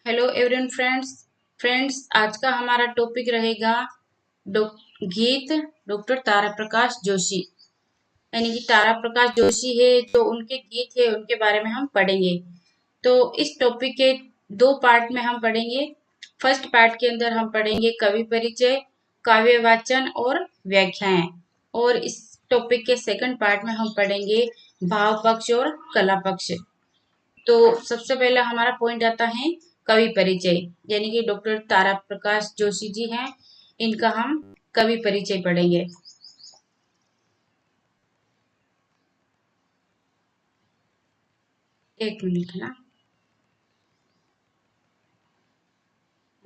Hello everyone friends आज का हमारा टॉपिक रहेगा डॉ गीत डॉक्टर तारा प्रकाश जोशी। यानी कि तारा प्रकाश जोशी है जो उनके गीत है उनके बारे में हम पढ़ेंगे। तो इस टॉपिक के दो पार्ट में हम पढ़ेंगे। फर्स्ट पार्ट के अंदर हम पढ़ेंगे कवि परिचय, काव्य वाचन और व्याख्याएं। और इस टॉपिक के सेकंड पार्ट में हम पढ़ेंगे भाव पक्ष और कला पक्ष। तो सबसे पहला हमारा पॉइंट आता है कवि परिचय, यानी कि डॉक्टर तारा प्रकाश जोशी जी हैं, इनका हम कवि परिचय पढ़ेंगे। एक मिनट ना।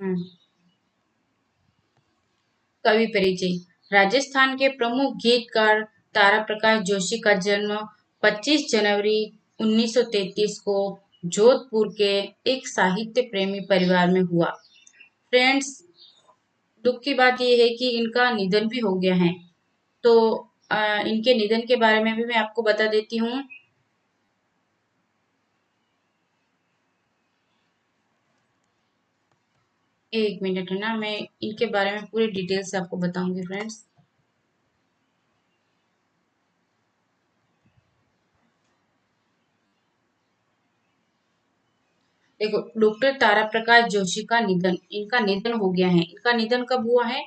हम्म, कवि परिचय। राजस्थान के प्रमुख गीतकार तारा प्रकाश जोशी का जन्म 25 जनवरी 1933 को जोधपुर के एक साहित्य प्रेमी परिवार में हुआ। फ्रेंड्स, दुख की बात यह है कि इनका निधन भी हो गया है। तो इनके निधन के बारे में भी मैं आपको बता देती हूँ। एक मिनट है ना, मैं इनके बारे में पूरी डिटेल से आपको बताऊंगी फ्रेंड्स। देखो, डॉक्टर तारा प्रकाश जोशी का निधन, इनका निधन हो गया है। इनका निधन कब हुआ है?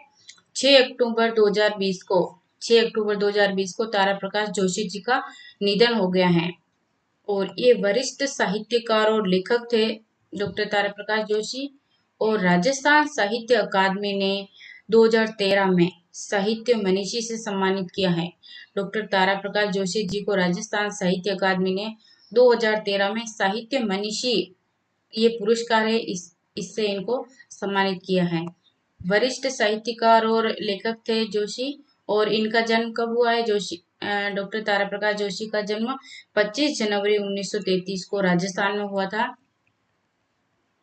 6 अक्टूबर 2020 को। 6 अक्टूबर 2020 को तारा प्रकाश जोशी जी का निधन हो गया है। और ये वरिष्ठ साहित्यकार और लेखक थे डॉक्टर तारा प्रकाश जोशी। और राजस्थान साहित्य अकादमी ने 2013 में साहित्य मनीषी से सम्मानित किया है। डॉक्टर तारा प्रकाश जोशी जी को राजस्थान साहित्य अकादमी ने 2013 में साहित्य मनीषी, ये पुरस्कार है, इससे इनको सम्मानित किया है। वरिष्ठ साहित्यकार और लेखक थे जोशी। और इनका जन्म कब हुआ है? डॉक्टर तारा प्रकाश जोशी का जन्म 25 जनवरी 1933 को राजस्थान में हुआ था।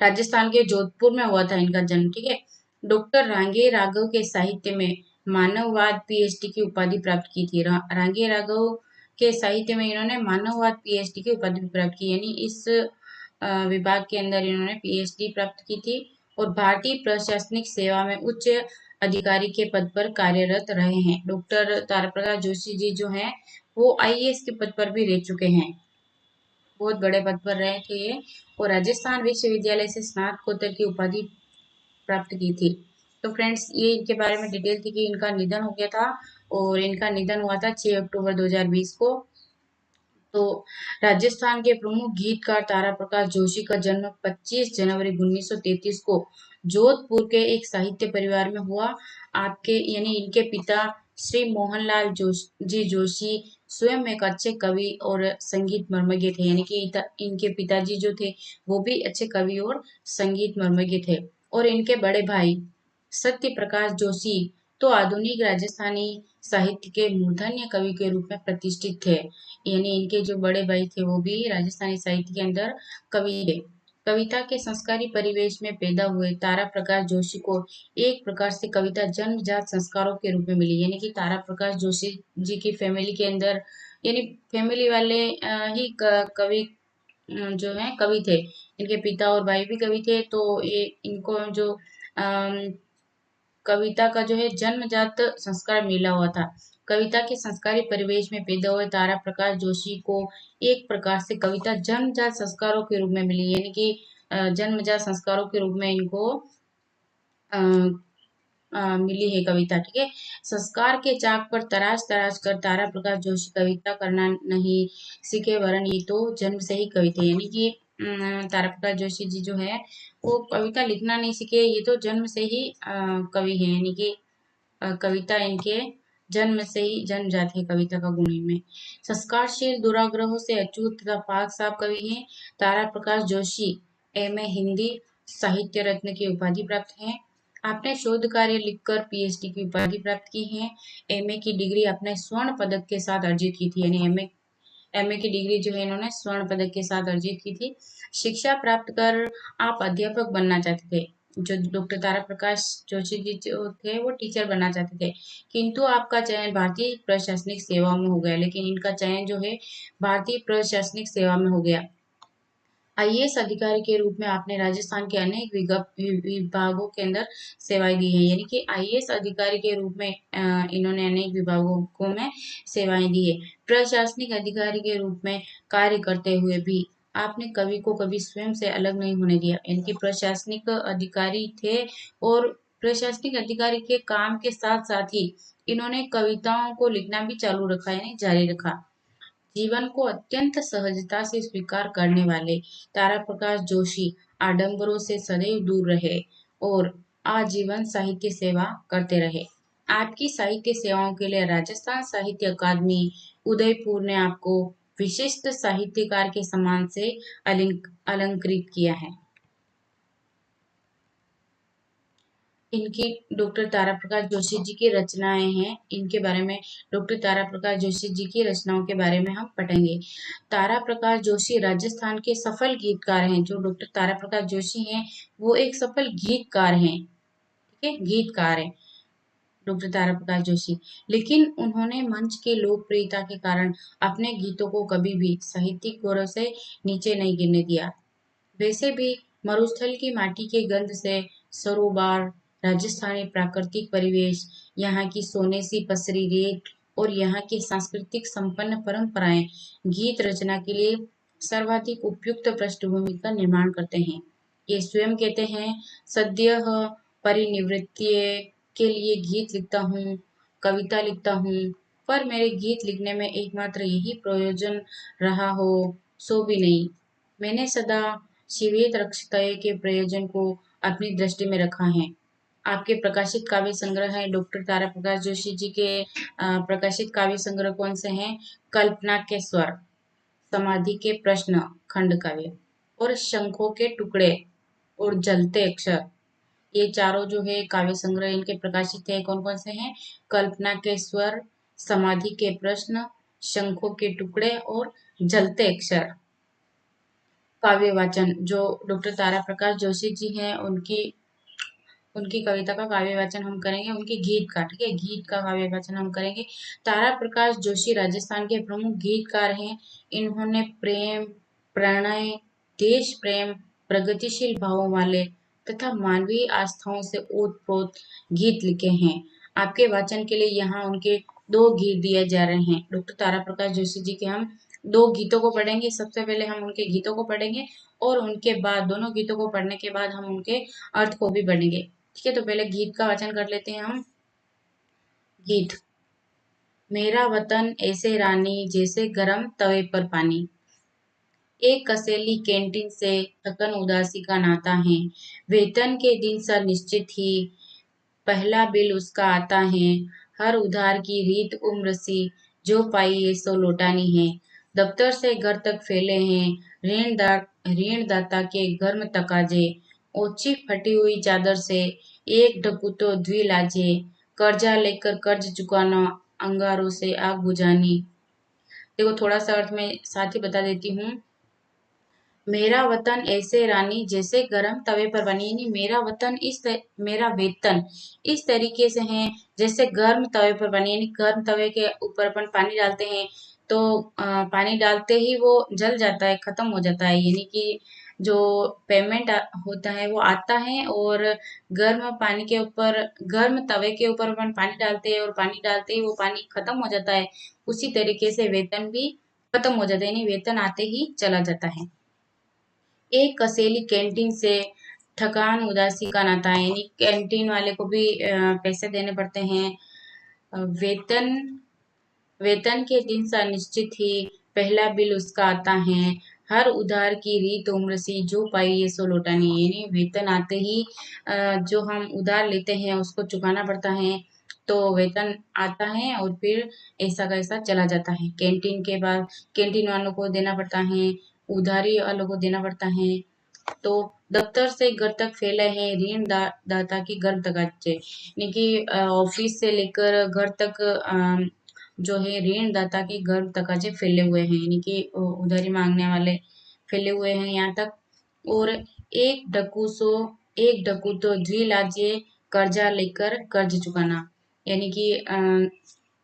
राजस्थान के जोधपुर में हुआ था इनका जन्म, ठीक है। डॉक्टर रांगे राघव के साहित्य में मानववाद पीएचडी की उपाधि प्राप्त की थी। रांगे राघव के साहित्य में इन्होंने मानववाद पीएचडी की उपाधि प्राप्त की, यानी इस विभाग के अंदर इन्होंने पीएचडी प्राप्त की थी। और भारतीय प्रशासनिक सेवा में उच्च अधिकारी के पद पर कार्यरत रहे हैं। डॉक्टर तारा प्रकाश जोशी जी जो हैं वो आईएएस के पद पर भी रह चुके हैं। बहुत बड़े पद पर रहे थे ये। और राजस्थान विश्वविद्यालय से स्नातकोत्तर की उपाधि प्राप्त की थी। तो फ्रेंड्स, ये इनके बारे में डिटेल थी कि इनका निधन हो गया था। और इनका निधन हुआ था 6 अक्टूबर 2020 को। तो राजस्थान के प्रमुख गीतकार तारा प्रकाश जोशी का जन्म 25 जनवरी 1933 को जोधपुर के एक साहित्य परिवार में हुआ। आपके यानी इनके पिता श्री मोहनलाल जोशी स्वयं एक अच्छे कवि और संगीत मर्मज्ञ थे। यानी कि इनके पिताजी जो थे वो भी अच्छे कवि और संगीत मर्मज्ञ थे। और इनके बड़े भाई सत्य प्रकाश जोशी तो आधुनिक राजस्थानी साहित्य के मूर्धन्य कवि के रूप में प्रतिष्ठित थे। यानी इनके जो बड़े भाई थे वो भी राजस्थानी साहित्य के अंदर कवि थे। कविता के संस्कारी परिवेश में पैदा हुए तारा प्रकाश जोशी को एक प्रकार से कविता जन्मजात संस्कारों के रूप में मिली। यानी कि तारा प्रकाश जोशी जी की फैमिली के अंदर, यानी फैमिली वाले ही कवि जो है कवि थे। इनके पिता और भाई भी कवि थे। तो ये इनको जो कविता का जो है जन्मजात संस्कार मिला हुआ था। कविता के संस्कारी परिवेश में पैदा हुए तारा प्रकाश जोशी को एक प्रकार से कविता जन्मजात संस्कारों के रूप में मिली। यानी कि जन्मजात संस्कारों के रूप में इनको अ, मिली है कविता, ठीक है। संस्कार के चाक पर तराश तराश कर तारा प्रकाश जोशी कविता करना नहीं सीखे, वरन ये तो जन्म से ही कवि थे। यानी कि तारा प्रकाश जोशी जी जो है वो कविता लिखना नहीं सीखे, ये तो जन्म से ही कवि है। यानी कि कविता इनके जन्म से ही जन्म जाती है, कविता का गुण इनमें। संस्कारशील दुराग्रहों से अछूत तथा पाक साफ कवि हैं। तारा प्रकाश जोशी एमए हिंदी साहित्य रत्न की उपाधि प्राप्त है। आपने शोध कार्य लिखकर पीएचडी की उपाधि प्राप्त की है। एमए की डिग्री आपने स्वर्ण पदक के साथ अर्जित की थी। यानी एमए एमए की डिग्री जो है इन्होंने स्वर्ण पदक के साथ अर्जित की थी। शिक्षा प्राप्त कर आप अध्यापक बनना चाहते थे। जो डॉक्टर तारा प्रकाश जोशी जी जो थे वो टीचर बनना चाहते थे, किंतु आपका चयन भारतीय प्रशासनिक सेवा में हो गया। लेकिन इनका चयन जो है भारतीय प्रशासनिक सेवा में हो गया। आईएएस अधिकारी के रूप में आपने राजस्थान के अनेक विभागों के अंदर सेवाएं दी हैं, यानी कि आईएएस अधिकारी के रूप में इन्होंने अनेक विभागों में सेवाएं दी है। प्रशासनिक अधिकारी के रूप में कार्य करते हुए भी आपने कवि को कभी स्वयं से अलग नहीं होने दिया, यानी कि प्रशासनिक अधिकारी थे और प्रशासनिक अधिकारी के काम के साथ साथ ही इन्होंने कविताओं को लिखना भी चालू रखा, यानी जारी रखा। जीवन को अत्यंत सहजता से स्वीकार करने वाले तारा प्रकाश जोशी आडंबरों से सदैव दूर रहे और आजीवन साहित्य सेवा करते रहे। आपकी साहित्य सेवाओं के लिए राजस्थान साहित्य अकादमी उदयपुर ने आपको विशिष्ट साहित्यकार के सम्मान से अलंकृत किया है। इनकी डॉक्टर तारा प्रकाश जोशी जी की रचनाएं हैं, इनके बारे में डॉक्टर तारा प्रकाश जोशी जी की रचनाओं के बारे में हम पढ़ेंगे। तारा प्रकाश जोशी राजस्थान के सफल गीतकार हैं। जो डॉक्टर तारा प्रकाश जोशी हैं वो एक सफल गीतकार हैं, ठीक है, गीतकार हैं डॉक्टर तारा प्रकाश जोशी। लेकिन उन्होंने मंच के लोकप्रियता के कारण अपने गीतों को कभी भी साहित्यिक गौरव से नीचे नहीं गिरने दिया। वैसे भी मरुस्थल की माटी के गंध से सरोवर, राजस्थानी प्राकृतिक परिवेश, यहाँ की सोने सी पसरी रेत और यहाँ की सांस्कृतिक संपन्न परंपराएं गीत रचना के लिए सर्वाधिक उपयुक्त पृष्ठभूमि का निर्माण करते हैं। ये स्वयं कहते हैं, सद्यः परिनिवृत्ति के लिए गीत लिखता हूँ, कविता लिखता हूँ, पर मेरे गीत लिखने में एकमात्र यही प्रयोजन रहा हो सो भी नहीं। मैंने सदा शिवेत रक्षितय के प्रयोजन को अपनी दृष्टि में रखा है। आपके प्रकाशित काव्य संग्रह है डॉक्टर तारा प्रकाश जोशी जी के प्रकाशित काव्य संग्रह कौन से हैं? कल्पना के स्वर, समाधि के प्रश्न खंड काव्य और शंखों के टुकड़े और जलते अक्षर, ये चारों जो है काव्य संग्रह इनके प्रकाशित है। कौन कौन से हैं? कल्पना के स्वर, समाधि के प्रश्न, शंखों के टुकड़े और जलते अक्षर। काव्य वाचन जो डॉक्टर तारा प्रकाश जोशी जी हैं उनकी उनकी कविता का काव्य वाचन हम करेंगे, उनके गीत का, ठीक है, गीत का काव्य वाचन हम करेंगे। तारा प्रकाश जोशी राजस्थान के प्रमुख गीतकार हैं। इन्होंने प्रेम, प्रणय, देश प्रेम, प्रगतिशील भावों वाले तथा मानवीय आस्थाओं से ओतप्रोत गीत लिखे हैं। आपके वाचन के लिए यहाँ उनके दो गीत दिए जा रहे हैं। डॉक्टर तारा प्रकाश जोशी जी के हम दो गीतों को पढ़ेंगे। सबसे पहले हम उनके गीतों को पढ़ेंगे और उनके बाद दोनों गीतों को पढ़ने के बाद हम उनके अर्थ को भी पढ़ेंगे। ठीक है, तो पहले गीत का वाचन कर लेते हैं हम। गीत। मेरा वतन ऐसे रानी जैसे गरम तवे पर पानी, एक कसेली कैंटीन से थकन उदासी का नाता है, वेतन के दिन सा निश्चित ही पहला बिल उसका आता है, हर उधार की रीत उम्र सी जो पाई ये सो लौटानी है, दफ्तर से घर तक फैले हैं ऋणदाता के गर्म तकाजे, ओछी फटी हुई चादर से एक ढकुतो द्विलाजे, कर्जा लेकर कर्ज चुकाना अंगारों से आग बुझानी। देखो थोड़ा सा अर्थ में साथ ही बता देती हूँ। मेरा वतन ऐसे रानी जैसे गरम तवे पर बनी, यानी मेरा वेतन इस तरीके से है जैसे गर्म तवे पर बनी, यानी गर्म तवे के ऊपर अपन पानी डालते हैं तो पानी डालते ही वो जल जाता है, खत्म हो जाता है, यानी कि जो पेमेंट होता है वो आता है और गर्म पानी के ऊपर, गर्म तवे के ऊपर अपन पानी डालते हैं और पानी डालते ही वो पानी खत्म हो जाता है। उसी तरीके से वेतन भी खत्म हो जाता है, यानी वेतन आते ही चला जाता है। एक कसेली कैंटीन से थकान उदासी का नाता है, यानी कैंटीन वाले को भी पैसे देने पड़ते हैं। वेतन वेतन के दिन सा निश्चित ही पहला बिल उसका आता है, हर उधार की रीत उम्र सी जो पाई ये सो लौटानी, यानी वेतन आते ही जो हम उधार लेते हैं उसको चुकाना पड़ता है, तो वेतन आता है और फिर ऐसा का ऐसा चला जाता है। कैंटीन के बाद कैंटीन वालों को देना पड़ता है, उधारी वालों को देना पड़ता है। तो दफ्तर से घर तक फैले हैं दाता की घर तक अच्छे, यानी कि ऑफिस से लेकर घर तक जो है ऋण दाता के घर तक अच्छे फैले हुए हैं, यानी कि उधारी मांगने वाले फैले हुए हैं यहाँ तक। और एक डकू तो द्विलाजे कर्जा लेकर कर्ज चुकाना, यानी कि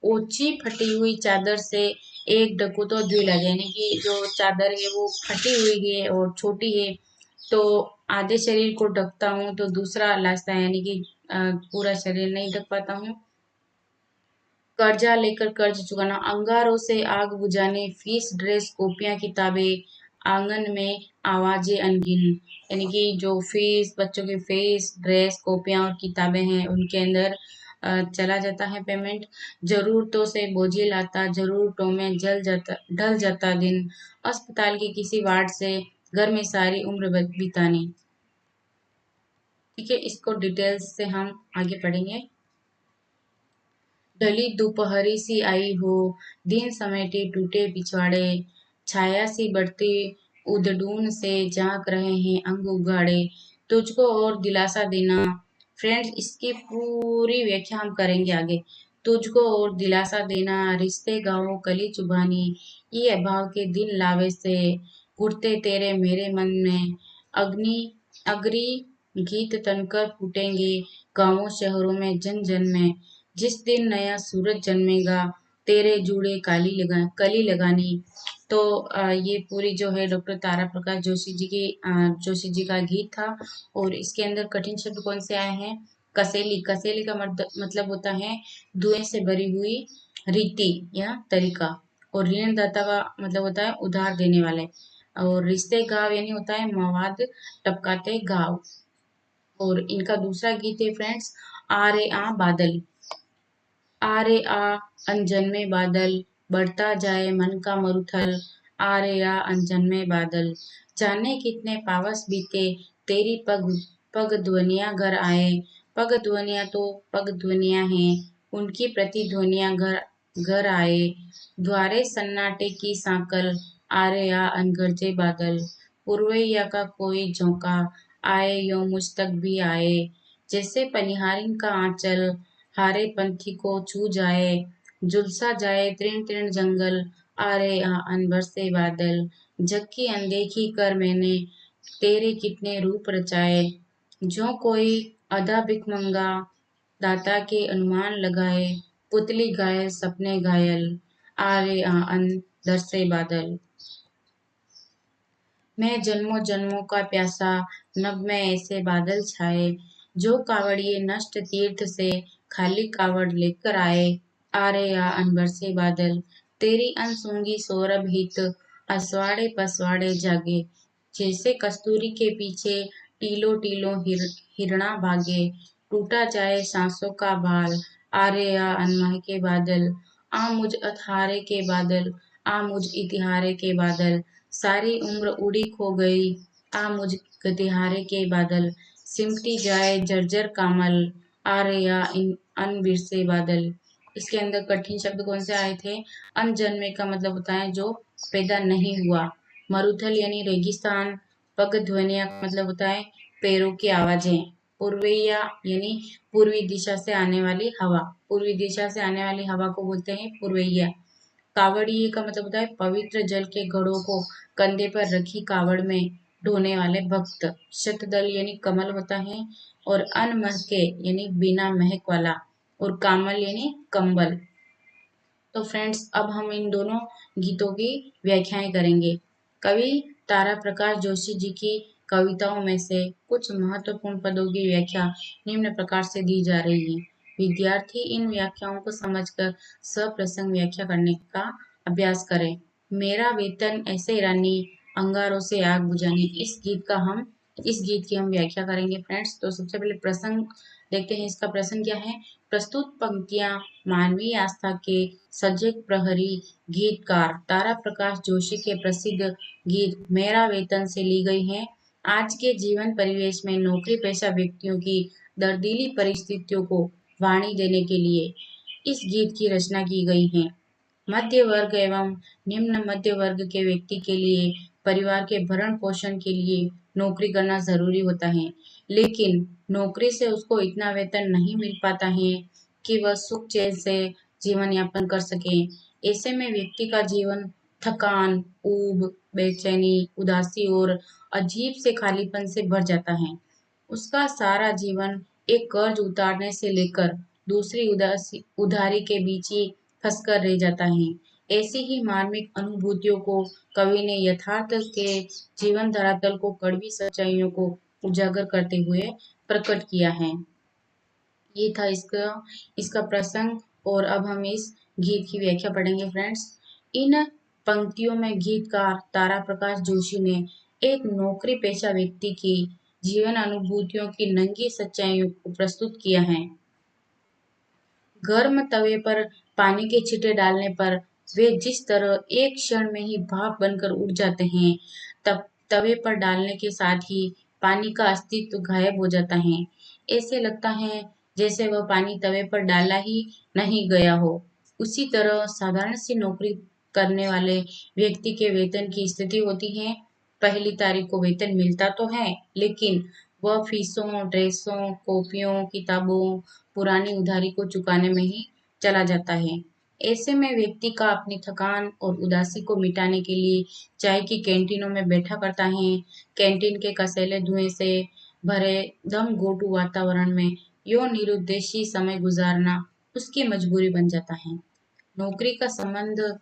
ओछी फटी हुई चादर से एक ढकू तो द्विला, यानी कि जो चादर है वो फटी हुई है और छोटी है, तो आधे शरीर को ढकता हूँ तो दूसरा लाशा है, यानी कि पूरा शरीर नहीं ढक पाता हूँ। कर्जा लेकर कर्ज चुकाना, अंगारों से आग बुझाने, फीस ड्रेस कॉपियां किताबें, आंगन में आवाजें अनगिन, यानी कि जो फीस, बच्चों की फीस, ड्रेस कॉपियां और किताबें हैं उनके अंदर चला जाता है पेमेंट। जरूरतों से बोझिल आता, जरूरतों में ढल जाता दिन, अस्पताल के किसी वार्ड से घर में सारी उम्र बितानी। ठीक है, इसको डिटेल्स से हम आगे पढ़ेंगे। ढली दोपहरी सी आई हो, दिन समेटे टूटे पिछवाड़े, छाया सी बढ़ती उधड़ून से झांक रहे हैं अंग उघाड़े, तुझको और दिलासा देना। फ्रेंड्स, इसकी पूरी व्याख्या हम करेंगे आगे। तुझको और दिलासा देना, रिश्ते गाँव कली चुभानी, ये अभाव के दिन लावे से, घुटते तेरे मेरे मन में, अग्नि अगरी गीत तनकर फूटेंगे, गाँवों शहरों में जन जन में, जिस दिन नया सूरज जन्मेगा, तेरे जूड़े कली लगानी। तो ये पूरी जो है डॉक्टर तारा प्रकाश जोशी जी का गीत था। और इसके अंदर कठिन शब्द कौन से आए हैं? कसेली, कसेली का मतलब होता है धुएं से भरी हुई रीति या तरीका। और ऋणदाता का मतलब होता है उधार देने वाले। और रिश्ते गाँव यानी होता है मवाद टपकाते गाँव। और इनका दूसरा गीत है फ्रेंड्स, आ रे आ बादल। आ रे आ अनजन में बादल, बढ़ता जाए मन का मरुथल, आ रे आ अनजन में बादल, जाने कितने पावस बीते, तेरी पग पग ध्वनिया घर आए, पग ध्वनिया तो पग ध्वनिया हैं, उनकी प्रतिध्वनिया घर घर आए, द्वारे सन्नाटे की सांकल, आ रे आ अनगरजे बादल, पुरवैया का कोई झोंका, आए यो मुझ तक भी आए, जैसे पनिहारिन का आंचल, हारे पंथी को छू जाए, झुलसा जाए तृण तृण जंगल, आ रे आ अनबर से बादल, जग की अनदेखी कर मैंने, तेरे कितने रूप रचाए, जो कोई अधा भिखमंगा, दाता के अनुमान लगाए, पुतली घायल सपने घायल, आ रे आ अंदर से बादल। मैं जन्मों जन्मों का प्यासा, नभ में ऐसे बादल छाए, जो कावड़िए नष्ट तीर्थ से खाली कावड़ लेकर आए, आ रे आ अनबर से बादल, तेरी अनसूंगी सौरभ हित, असवाड़े पसवाड़े जागे, जैसे कस्तूरी के पीछे टीलो टीलो हिरना भागे, टूटा जाए सांसों का बाल, आ रे आ अनमह के बादल, आ मुझ अतहारे के बादल, आ मुझ इतिहारे के बादल, सारी उम्र उड़ी खो गई, आ मुझ गतिहारे के बादल, सिमटी जाए जर्जर कामल, आ रे आ इन अन बिरसे बादल। इसके अंदर कठिन शब्द कौन से आए थे? अनजन्मे का मतलब होता है जो पैदा नहीं हुआ, मरुथल यानी रेगिस्तान, पग ध्वनिया का मतलब होता है पैरों की आवाजें, पूर्वैया यानी पूर्वी दिशा से आने वाली हवा, पूर्वी दिशा से आने वाली हवा को बोलते हैं पूर्वैया। कावड़िए का मतलब होता है पवित्र जल के घड़ों को कंधे पर रखी कावड़ में ढोने वाले भक्त। शतदल यानी कमल होता है। और अनमहके यानी बिना महक वाला। और कामल यानी कंबल। तो फ्रेंड्स, अब हम इन दोनों गीतों की व्याख्याएं करेंगे। कवि तारा प्रकाश जोशी जी की कविताओं में से कुछ महत्वपूर्ण पदों की व्याख्या निम्न प्रकार से दी जा रही है। विद्यार्थी इन व्याख्याओं को समझकर सप्रसंग व्याख्या करने का अभ्यास करें। मेरा वेतन ऐसे रानी, अंगारों से आग बुझानी, इस गीत की हम व्याख्या करेंगे फ्रेंड्स। तो सबसे पहले प्रसंग देखते हैं। इसका प्रसंग क्या है? प्रस्तुत पंक्तियां मानवीय आस्था के सजग प्रहरी गीतकार तारा प्रकाश जोशी के प्रसिद्ध गीत मेरा वेतन से ली गई हैं। आज के जीवन परिवेश में नौकरी पेशा व्यक्तियों की दर्दीली परिस्थितियों को वाणी देने के लिए इस गीत की रचना की गई है। मध्य वर्ग एवं निम्न मध्य वर्ग के व्यक्ति के लिए परिवार के भरण पोषण के लिए नौकरी करना जरूरी होता है, लेकिन नौकरी से उसको इतना वेतन नहीं मिल पाता है कि वह सुख चैन से जीवन यापन कर सके। ऐसे में व्यक्ति का जीवन थकान, ऊब, बेचैनी, उदासी और अजीब से खालीपन से भर जाता है। उसका सारा जीवन एक कर्ज उतारने से लेकर दूसरी उदासी उधारी के बीच ही फंसकर रह जाता है। ऐसी ही मार्मिक अनुभूतियों को कवि ने यथार्थ के जीवन धरातल को कड़वी सच्चाइयों को उजागर करते हुए प्रकट किया है। ये था इसका इसका प्रसंग। और अब हम इस गीत की व्याख्या पढ़ेंगे फ्रेंड्स। इन पंक्तियों में गीतकार तारा प्रकाश जोशी ने एक नौकरी पेशा व्यक्ति की जीवन अनुभूतियों की नंगी सच्चाइयों को प्रस्तुत किया है। गर्म तवे पर पानी के छींटे डालने पर वे जिस तरह एक क्षण में ही भाप बनकर उड़ जाते हैं, तब तवे पर डालने के साथ ही पानी का अस्तित्व गायब हो जाता है। ऐसे लगता है जैसे वह पानी तवे पर डाला ही नहीं गया हो। उसी तरह साधारण सी नौकरी करने वाले व्यक्ति के वेतन की स्थिति होती है। पहली तारीख को वेतन मिलता तो है, लेकिन वह फीसों, ड्रेसों, कॉपियों, किताबों, पुरानी उधारी को चुकाने में ही चला जाता है। ऐसे में व्यक्ति का अपनी थकान और उदासी को मिटाने के लिए चाय की कैंटीनों में बैठा करता है। कैंटीन के कसैले धुएं से भरे दम घोटू वातावरण में यो निरुद्देशी समय गुजारना उसकी मजबूरी बन जाता है। नौकरी का संबंध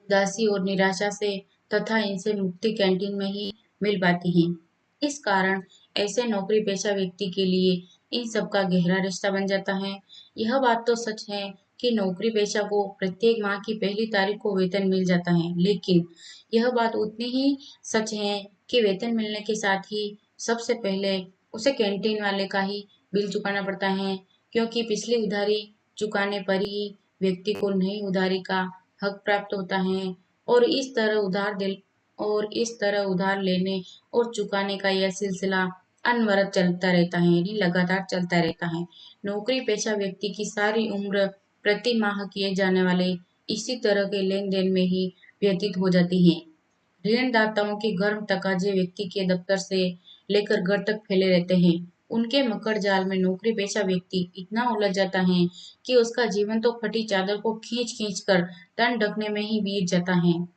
उदासी और निराशा से तथा इनसे मुक्ति कैंटीन में ही मिल पाती है। इस कारण ऐसे नौकरी पेशा व्यक्ति के लिए इन सब का गहरा रिश्ता बन जाता है। यह बात तो सच है कि नौकरी पेशा को प्रत्येक माह की पहली तारीख को वेतन मिल जाता है, लेकिन यह बात उतनी ही सच है कि वेतन मिलने के साथ ही सबसे पहले उसे कैंटीन वाले का ही बिल चुकाना पड़ता है, क्योंकि पिछली उधारी चुकाने पर ही व्यक्ति को नई उधारी का हक प्राप्त होता है। और इस तरह उधार लेने और चुकाने का यह सिलसिला अनवरत चलता रहता है, यानी लगातार चलता रहता है। नौकरी पेशा व्यक्ति की सारी उम्र प्रति माह किए जाने वाले इसी तरह के लेन देन में ही व्यतीत हो जाती है। ऋणदाताओं के गर्म तकाजे व्यक्ति के दफ्तर से लेकर घर तक फैले रहते हैं। उनके मकड़ जाल में नौकरी पेशा व्यक्ति इतना उलझ जाता है कि उसका जीवन तो फटी चादर को खींच खींच कर तन ढकने में ही बीत जाता है।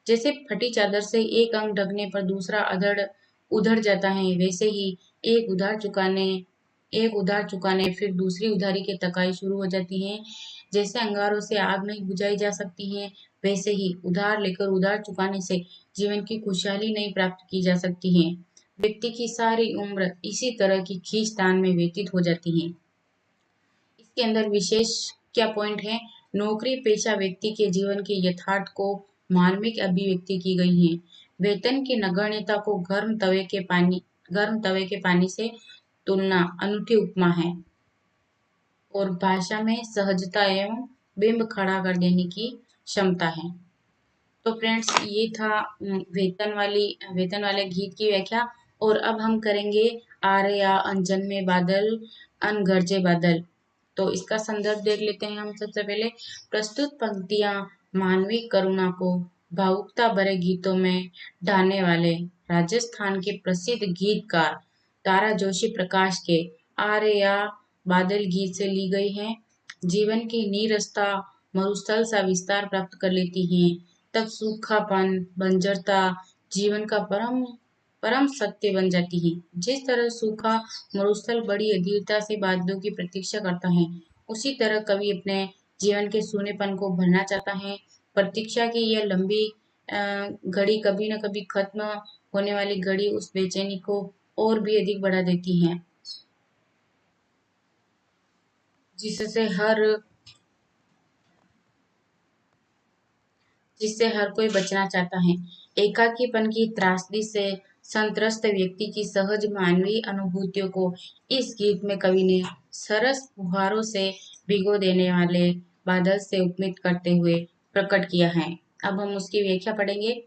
जैसे फटी चादर से एक अंग ढकने पर दूसरा अधड़ उधड़ जाता है, वैसे ही एक उधार चुकाने फिर दूसरी उधारी की तकाई शुरू हो जाती है। जैसे अंगारों से आग नहीं बुझाई जा सकती है, वैसे ही उधार लेकर उधार चुकाने से जीवन की खुशहाली नहीं प्राप्त की जा सकती है। व्यक्ति की सारी उम्र इसी तरह की खींचतान में व्यतीत हो जाती है। इसके अंदर विशेष क्या पॉइंट है? नौकरी पेशा व्यक्ति के जीवन के यथार्थ को मार्मिक अभिव्यक्ति की गई है। वेतन की नगण्यता को गर्म तवे के पानी से तुलना अनूठी उपमा है और भाषा में सहजता एवं बिंब खड़ा कर देने की क्षमता है। तो फ्रेंड्स, ये था वेतन वाले गीत की व्याख्या। और अब हम करेंगे आरे या अनजन में बादल अन गरजे बादल। तो इसका संदर्भ देख लेते हैं हम सबसे पहले। प्रस्तुत पंक्तियां मानवीय करुणा को भावुकता भरे गीतों में ढाने वाले राजस्थान के प्रसिद्ध गीतकार तारा जोशी प्रकाश के आरे या बादल गीत से ली गई हैं। जीवन की नीरसता मरुस्थल सा विस्तार प्राप्त कर लेती हैं, तब सूखापन, बंजरता जीवन का परम परम सत्य बन जाती है। जिस तरह सूखा मरुस्थल बड़ी अधीरता से बादलों की प्रतीक्षा करता है, उसी तरह कवि अपने जीवन के सूनेपन को भरना चाहता है। प्रतीक्षा की यह लंबी घड़ी कभी न कभी खत्म होने वाली घड़ी उस बेचैनी को और भी अधिक बढ़ा देती है, जिससे हर कोई बचना चाहता है। एकाकीपन की त्रासदी से संत्रस्त व्यक्ति की सहज मानवीय अनुभूतियों को इस गीत में कवि ने सरस फुहारों से भिगो देने वाले बादल से उपमित करते हुए प्रकट किया है। अब हम उसकी व्याख्या पढ़ेंगे।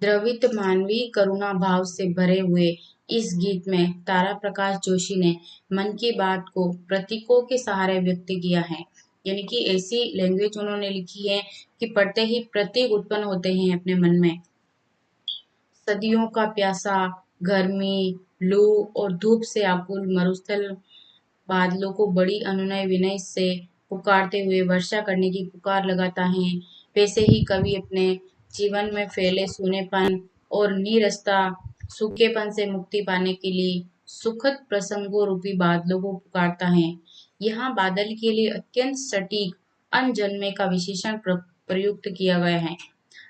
द्रवित मानवीय करुणा भाव से भरे हुए इस गीत में तारा प्रकाश जोशी ने मन की बात को प्रतीकों के सहारे व्यक्त किया है। यानी कि ऐसी लैंग्वेज उन्होंने लिखी है कि पढ़ते ही प्रतीक उत्पन्न होते हैं अपने मन में। सदियों का प्यासा, गर्मी, लू और धूप से आकुल मरुस्थल बादलों को बड़ी अनुनय विनय से पुकारते हुए वर्षा करने की पुकार लगाता है। वैसे ही कवि अपने जीवन में फैले सूनेपन और नीरसता सूखेपन से मुक्ति पाने के लिए सुखद प्रसंगों रूपी बादलों को पुकारता है। यहाँ बादल के लिए अत्यंत सटीक अनजन्मे का विशेषण प्रयुक्त किया गया है।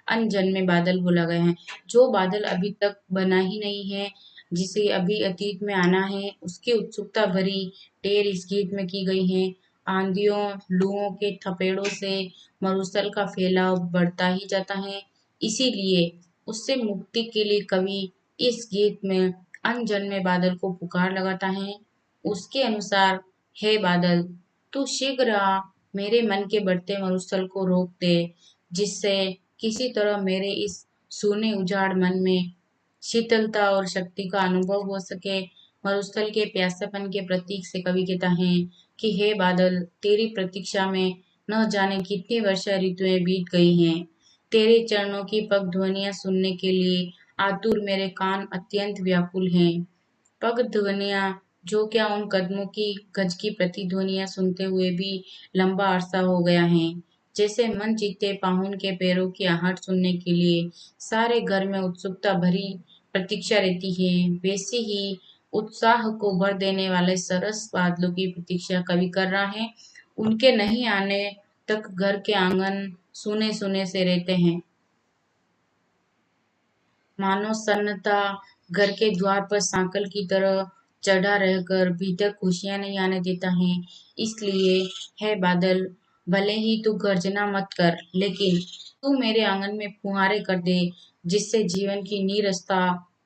अनजन्मे बादल बोला गया है। जो बादल अभी तक बना ही नहीं है, जिसे अभी अतीत में आना है, उसकी उत्सुकता भरी टेर इस गीत में की गई है। आंधियों, लूओं के थपेड़ों से मरुस्थल का फैलाव बढ़ता ही जाता है। इसीलिए उससे मुक्ति के लिए कवि इस गीत में अनजन्मे बादल को पुकार लगाता है। उसके अनुसार, हे बादल, तू शीघ्र आ, मेरे मन के बढ़ते मरुस्थल को रोक दे, जिससे किसी तरह मेरे इस सूने उजाड़ मन में शीतलता और शक्ति का अनुभव हो सके। मरुस्थल के प्यासेपन के प्रतीक से कवि कहता है कि हे बादल, तेरी प्रतीक्षा में न जाने कितनी वर्षा ऋतुएं बीत गई हैं। तेरे चरणों की पग ध्वनियां सुनने के लिए आतुर मेरे कान अत्यंत व्याकुल हैं। पग ध्वनियां, जो क्या उन कदमों की गज की प्रतिध्वनियां सुनते हुए भी लंबा अरसा हो गया है। जैसे मन जीते पाहुन के पैरों की आहट सुनने के लिए सारे घर में उत्सुकता भरी प्रतीक्षा रहती है, वैसे ही उत्साह को भर देने वाले सरस बादलों की प्रतीक्षा कवि कर रहा है। उनके नहीं आने तक घर के आंगन सूने सूने से रहते हैं, मानो सन्नाटा घर के द्वार पर सांकल की तरह चढ़ा रहकर भीतर खुशियां नहीं आने देता है। इसलिए है बादल, भले ही तू गर्जना मत कर, लेकिन तू मेरे आंगन में फुहारे कर दे, जिससे जीवन की नीरसता,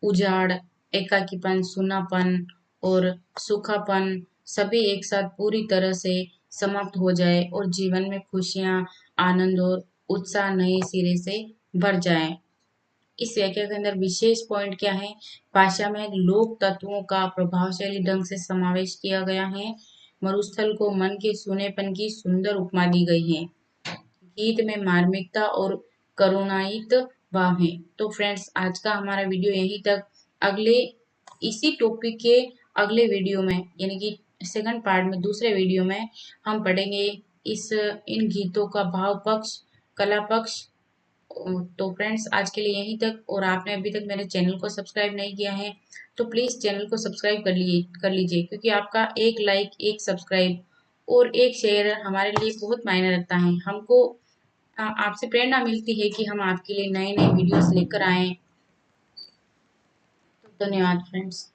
उजाड़, एकाकीपन, सूनापन और सूखापन सभी एक साथ पूरी तरह से समाप्त हो जाए और जीवन में खुशियां, आनंद और उत्साह नए सिरे से भर जाए। इस व्याख्या के अंदर विशेष पॉइंट क्या है? भाषा में लोक तत्वों का प्रभावशाली ढंग से समावेश किया गया है। मरुस्थल को मन के सूनेपन की सुंदर उपमा दी गई है। गीत में मार्मिकता और करुणायित भाव है। तो फ्रेंड्स, आज का हमारा वीडियो यहीं तक। अगले इसी टॉपिक के अगले वीडियो में, यानी कि सेकंड पार्ट में, दूसरे वीडियो में हम पढ़ेंगे इस इन गीतों का भाव पक्ष, कला पक्ष। तो फ्रेंड्स, आज के लिए यहीं तक। और आपने अभी तक मेरे चैनल को सब्सक्राइब नहीं किया है तो प्लीज़ चैनल को सब्सक्राइब कर लीजिए, क्योंकि आपका एक लाइक, एक सब्सक्राइब और एक शेयर हमारे लिए बहुत मायने रखता है। हमको आपसे प्रेरणा मिलती है कि हम आपके लिए नए नए वीडियोस लेकर आएं। तो धन्यवाद फ्रेंड्स।